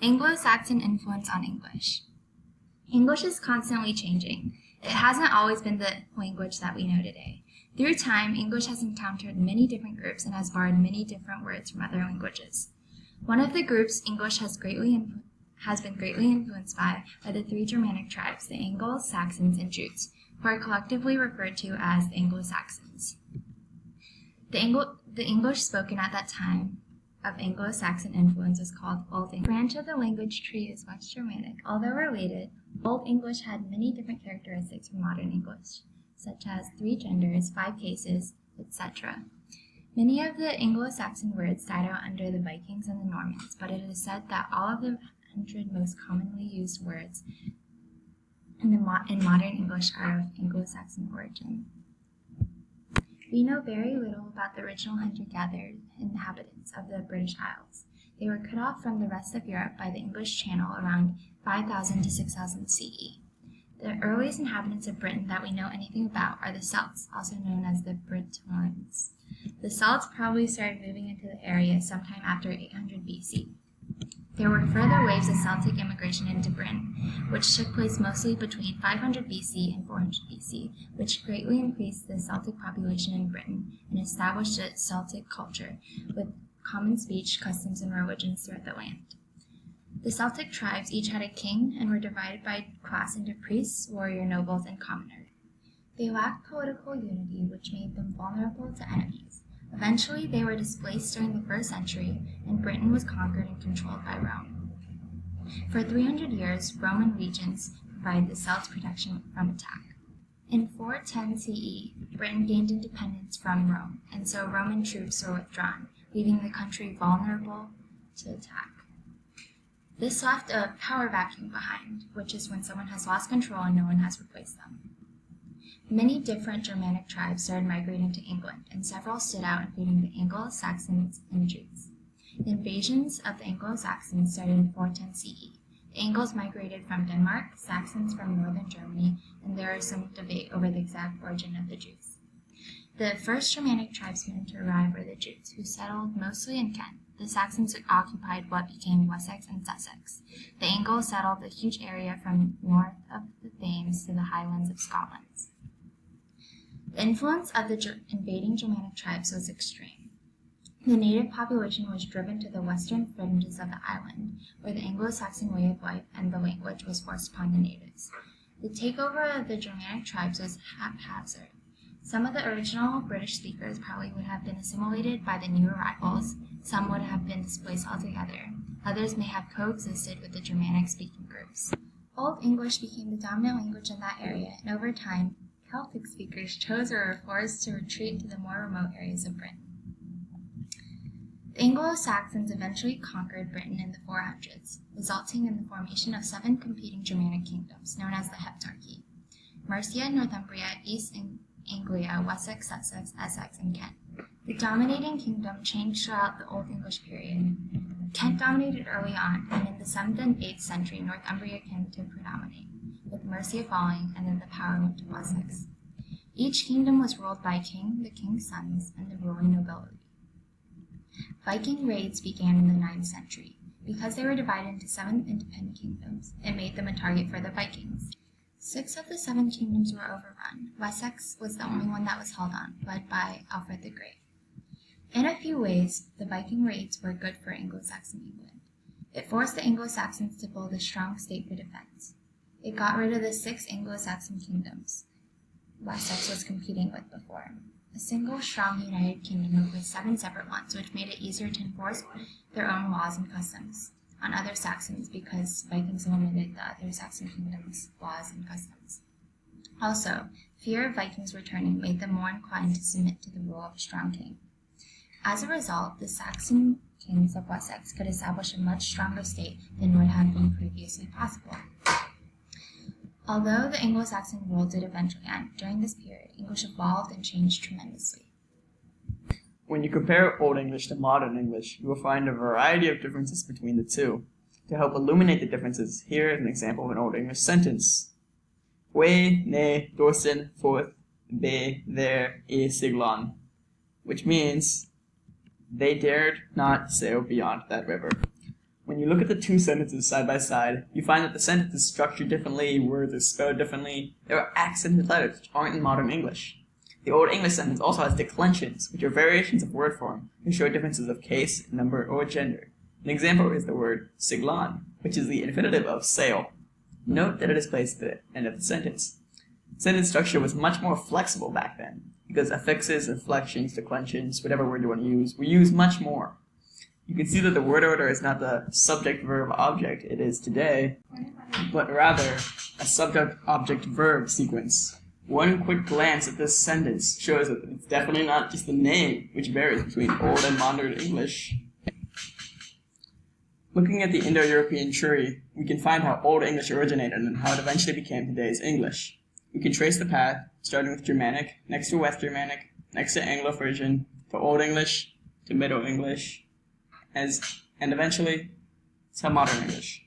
Anglo-Saxon influence on English. English is constantly changing. It hasn't always been the language that we know today. Through time, English has encountered many different groups and has borrowed many different words from other languages. One of the groups English has been greatly influenced by are the three Germanic tribes, the Anglo-Saxons and Jutes, who are collectively referred to as the Anglo-Saxons. The English spoken at that time of Anglo-Saxon influence was called Old English. The branch of the language tree is West Germanic. Although related, Old English had many different characteristics from modern English, such as 3 genders, 5 cases, etc. Many of the Anglo-Saxon words died out under the Vikings and the Normans, but it is said that all of the 100 most commonly used words in modern English are of Anglo-Saxon origin. We know very little about the original hunter-gatherer inhabitants of the British Isles. They were cut off from the rest of Europe by the English Channel around 5000 to 6000 CE. The earliest inhabitants of Britain that we know anything about are the Celts, also known as the Britons. The Celts probably started moving into the area sometime after 800 BC. There were further waves of Celtic immigration into Britain, which took place mostly between 500 BC and 400 BC, which greatly increased the Celtic population in Britain and established a Celtic culture with common speech, customs, and religions throughout the land. The Celtic tribes each had a king and were divided by class into priests, warrior nobles, and commoners. They lacked political unity, which made them vulnerable to enemies. Eventually, they were displaced during the 1st century, and Britain was conquered and controlled by Rome. For 300 years, Roman legions provided the Celts protection from attack. In 410 CE, Britain gained independence from Rome, and so Roman troops were withdrawn, leaving the country vulnerable to attack. This left a power vacuum behind, which is when someone has lost control and no one has replaced them. Many different Germanic tribes started migrating to England, and several stood out, including the Anglo-Saxons and Jutes. The invasions of the Anglo-Saxons started in 410 CE. The Angles migrated from Denmark, Saxons from northern Germany, and there is some debate over the exact origin of the Jutes. The first Germanic tribesmen to arrive were the Jutes, who settled mostly in Kent. The Saxons occupied what became Wessex and Sussex. The Angles settled a huge area from north of the Thames to the highlands of Scotland. The influence of the invading Germanic tribes was extreme. The native population was driven to the western fringes of the island, where the Anglo-Saxon way of life and the language was forced upon the natives. The takeover of the Germanic tribes was haphazard. Some of the original British speakers probably would have been assimilated by the new arrivals. Some would have been displaced altogether. Others may have coexisted with the Germanic-speaking groups. Old English became the dominant language in that area, and over time, Celtic speakers chose or were forced to retreat to the more remote areas of Britain. The Anglo-Saxons eventually conquered Britain in the 400s, resulting in the formation of 7 competing Germanic kingdoms, known as the Heptarchy: Mercia, Northumbria, East Anglia, Wessex, Sussex, Essex, and Kent. The dominating kingdom changed throughout the Old English period. Kent dominated early on, and in the 7th and 8th century, Northumbria came to predominate, with Mercia falling, and then the power went to Wessex. Each kingdom was ruled by a king, the king's sons, and the ruling nobility. Viking raids began in the 9th century. Because they were divided into 7 independent kingdoms, it made them a target for the Vikings. 6 of the 7 kingdoms were overrun. Wessex was the only one that was held on, led by Alfred the Great. In a few ways, the Viking raids were good for Anglo-Saxon England. It forced the Anglo-Saxons to build a strong state for defense. It got rid of the 6 Anglo-Saxon kingdoms Wessex was competing with before. A single, strong, united kingdom replaced 7 separate ones, which made it easier to enforce their own laws and customs on other Saxons because Vikings limited the other Saxon kingdoms' laws and customs. Also, fear of Vikings returning made them more inclined to submit to the rule of a strong king. As a result, the Saxon kings of Wessex could establish a much stronger state than would have been previously possible. Although the Anglo-Saxon rule did eventually end, during this period, English evolved and changed tremendously. When you compare Old English to modern English, you will find a variety of differences between the two. To help illuminate the differences, here is an example of an Old English sentence. We, ne, dorsen, forth, be, there, e, siglon, which means, they dared not sail beyond that river. When when you look at the two sentences side by side, you find that the sentence is structured differently, words are spelled differently, there are accented letters which aren't in modern English. The Old English sentence also has declensions, which are variations of word form to show differences of case, number, or gender. An example is the word siglan, which is the infinitive of sail. Note that it is placed at the end of the sentence. Sentence structure was much more flexible back then, because affixes, inflections, declensions, whatever word you want to use, were used much more. You can see that the word order is not the subject-verb-object it is today, but rather a subject-object-verb sequence. One quick glance at this sentence shows that it's definitely not just the name, which varies between Old and Modern English. Looking at the Indo-European tree, we can find how Old English originated and how it eventually became today's English. We can trace the path, starting with Germanic, next to West Germanic, next to Anglo-Frisian, to Old English, to Middle English, and eventually to Modern English.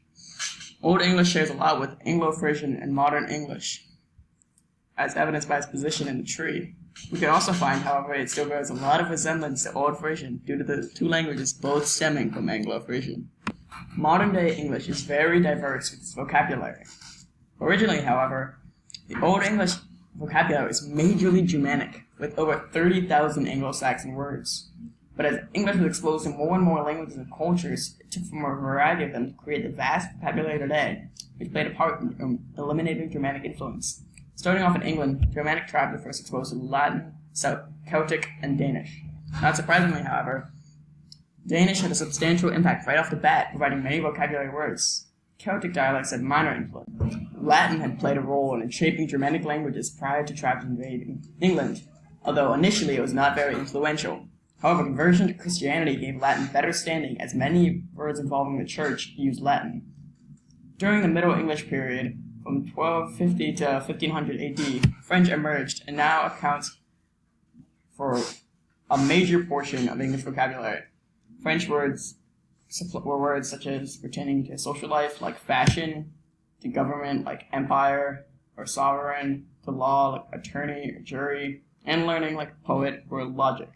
Old English shares a lot with Anglo-Frisian and Modern English, as evidenced by its position in the tree. We can also find, however, it still bears a lot of resemblance to Old Frisian due to the two languages both stemming from Anglo-Frisian. Modern-day English is very diverse with its vocabulary. Originally, however, the Old English vocabulary is majorly Germanic, with over 30,000 Anglo-Saxon words. But as English was exposed to more and more languages and cultures, it took from a variety of them to create the vast vocabulary today, which played a part in eliminating Germanic influence. Starting off in England, Germanic tribes were first exposed to Latin, Celtic, and Danish. Not surprisingly, however, Danish had a substantial impact right off the bat, providing many vocabulary words. Celtic dialects had minor influence. Latin had played a role in shaping Germanic languages prior to tribes invading England, although initially it was not very influential. However, conversion to Christianity gave Latin better standing, as many words involving the church used Latin. During the Middle English period, from 1250 to 1500 AD, French emerged and now accounts for a major portion of English vocabulary. French words were words such as pertaining to social life, like fashion, to government, like empire or sovereign, to law, like attorney or jury, and learning, like poet or logic.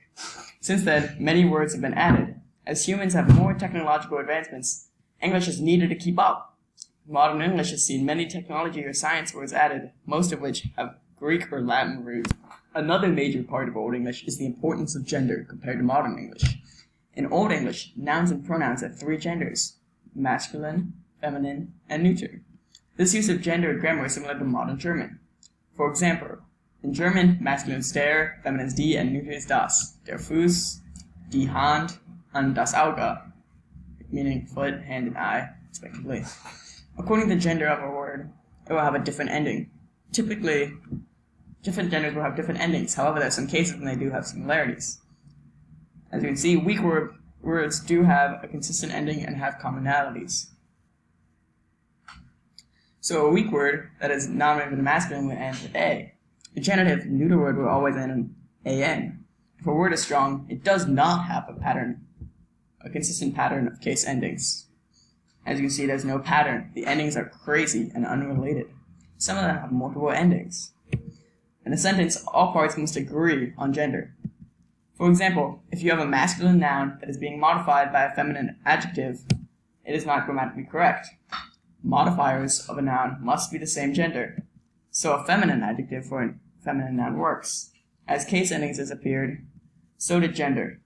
Since then, many words have been added. As humans have more technological advancements, English is needed to keep up. Modern English has seen many technology or science words added, most of which have Greek or Latin roots. Another major part of Old English is the importance of gender compared to Modern English. In Old English, nouns and pronouns have three genders: masculine, feminine, and neuter. This use of gender in grammar is similar to modern German. For example, in German, masculine ist der, feminine is die, and neuter is das. Der Fuß, die Hand, und das Auge, meaning foot, hand, and eye, respectively. According to the gender of a word, it will have a different ending. Typically, different genders will have different endings. However, there are some cases when they do have similarities. As you can see, weak words do have a consistent ending and have commonalities. So a weak word that is nominative in the masculine will end with A. A genitive neuter word will always end in AN. If a word is strong, it does not have a consistent pattern of case endings. As you can see, there's no pattern. The endings are crazy and unrelated. Some of them have multiple endings. In a sentence, all parts must agree on gender. For example, if you have a masculine noun that is being modified by a feminine adjective, it is not grammatically correct. Modifiers of a noun must be the same gender, so a feminine adjective for a feminine noun works. As case endings disappeared, so did gender.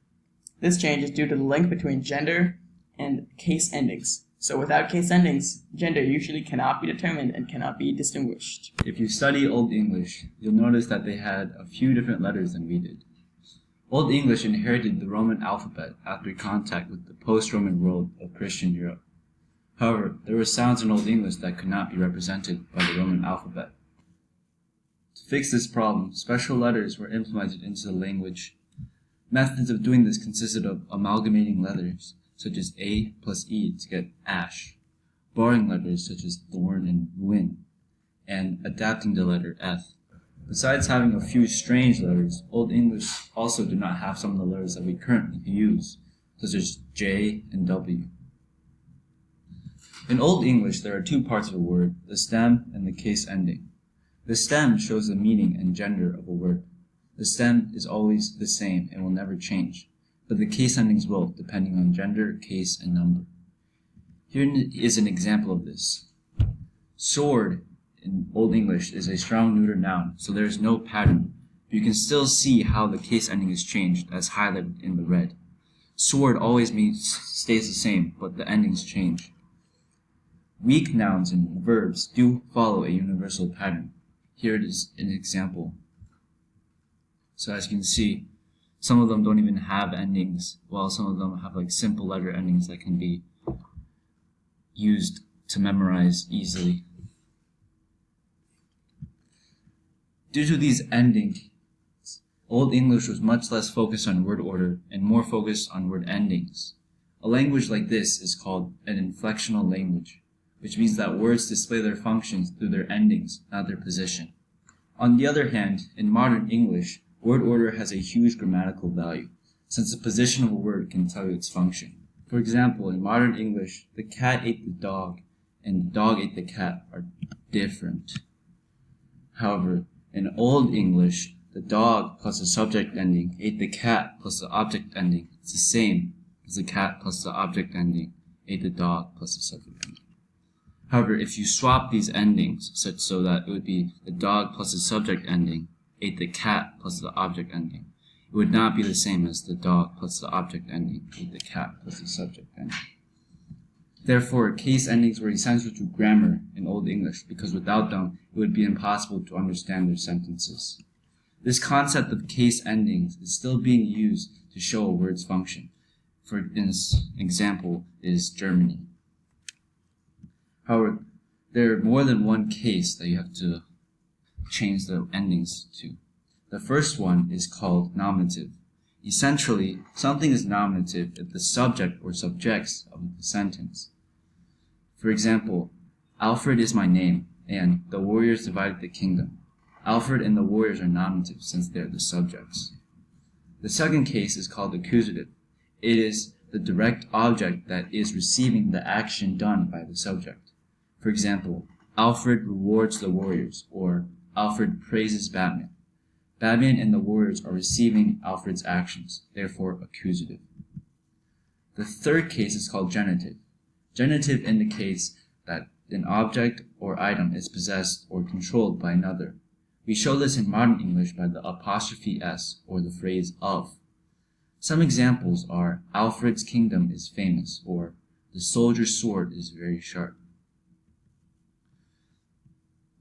This change is due to the link between gender and case endings. So without case endings, gender usually cannot be determined and cannot be distinguished. If you study Old English, you'll notice that they had a few different letters than we did. Old English inherited the Roman alphabet after contact with the post-Roman world of Christian Europe. However, there were sounds in Old English that could not be represented by the Roman alphabet. To fix this problem, special letters were implemented into the language. Methods of doing this consisted of amalgamating letters, such as A plus E to get ash, borrowing letters such as thorn and win, and adapting the letter F. Besides having a few strange letters, Old English also did not have some of the letters that we currently use, such as J and W. In Old English, there are two parts of a word, the stem and the case ending. The stem shows the meaning and gender of a word. The stem is always the same and will never change, but the case endings will, depending on gender, case, and number. Here is an example of this. Sword in Old English is a strong neuter noun, so there is no pattern. But you can still see how the case ending is changed, as highlighted in the red. Sword always stays the same, but the endings change. Weak nouns and verbs do follow a universal pattern. Here it is an example. So as you can see, some of them don't even have endings, while some of them have like simple letter endings that can be used to memorize easily. Due to these endings, Old English was much less focused on word order and more focused on word endings. A language like this is called an inflectional language, which means that words display their functions through their endings, not their position. On the other hand, in modern English, word order has a huge grammatical value, since the position of a word can tell you its function. For example, in modern English, the cat ate the dog and the dog ate the cat are different. However, in Old English, the dog plus the subject ending ate the cat plus the object ending. It's the same as the cat plus the object ending ate the dog plus the subject ending. However, if you swap these endings such so that it would be the dog plus the subject ending ate the cat plus the object ending, it would not be the same as the dog plus the object ending ate the cat plus the subject ending. Therefore, case endings were essential to grammar in Old English because without them, it would be impossible to understand their sentences. This concept of case endings is still being used to show a word's function. For example is Germany. However, there are more than one case that you have to change the endings to. The first one is called nominative. Essentially, something is nominative if the subject or subjects of the sentence. For example, Alfred is my name, and the warriors divided the kingdom. Alfred and the warriors are nominative since they are the subjects. The second case is called accusative. It is the direct object that is receiving the action done by the subject. For example, Alfred rewards the warriors, or Alfred praises Batman. Batman and the warriors are receiving Alfred's actions, therefore accusative. The third case is called genitive. Genitive indicates that an object or item is possessed or controlled by another. We show this in modern English by the apostrophe s, or the phrase of. Some examples are Alfred's kingdom is famous, or the soldier's sword is very sharp.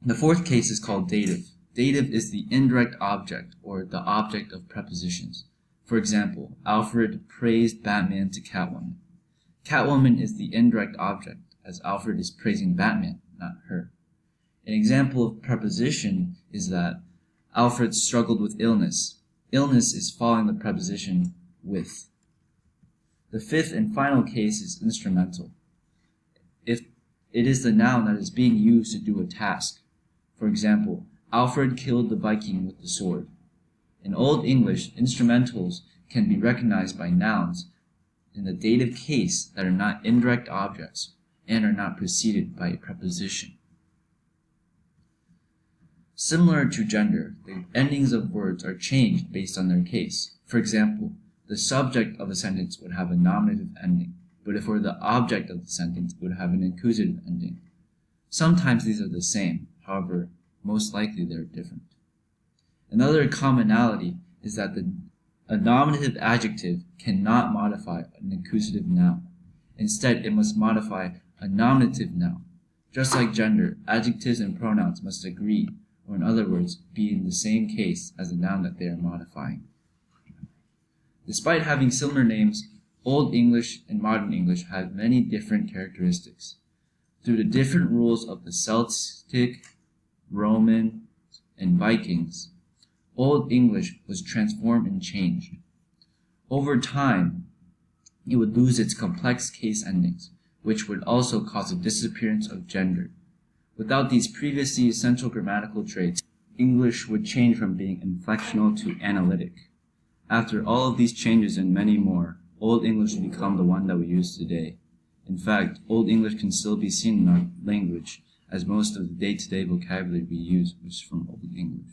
The fourth case is called dative. Dative is the indirect object, or the object of prepositions. For example, Alfred praised Batman to Catwoman. Catwoman is the indirect object, as Alfred is praising Batman, not her. An example of preposition is that Alfred struggled with illness. Illness is following the preposition with. The fifth and final case is instrumental. If it is the noun that is being used to do a task. For example, Alfred killed the Viking with the sword. In Old English, instrumentals can be recognized by nouns in the dative case that are not indirect objects and are not preceded by a preposition. Similar to gender, the endings of words are changed based on their case. For example, the subject of a sentence would have a nominative ending, but if it were the object of the sentence, it would have an accusative ending. Sometimes these are the same, however, most likely they are different. Another commonality is that a nominative adjective cannot modify an accusative noun. Instead, it must modify a nominative noun. Just like gender, adjectives and pronouns must agree, or in other words, be in the same case as the noun that they are modifying. Despite having similar names, Old English and Modern English have many different characteristics. Through the different rules of the Celtic, Roman, and Vikings, Old English was transformed and changed. Over time, it would lose its complex case endings, which would also cause the disappearance of gender. Without these previously essential grammatical traits, English would change from being inflectional to analytic. After all of these changes and many more, Old English would become the one that we use today. In fact, Old English can still be seen in our language, as most of the day-to-day vocabulary we use was from Old English.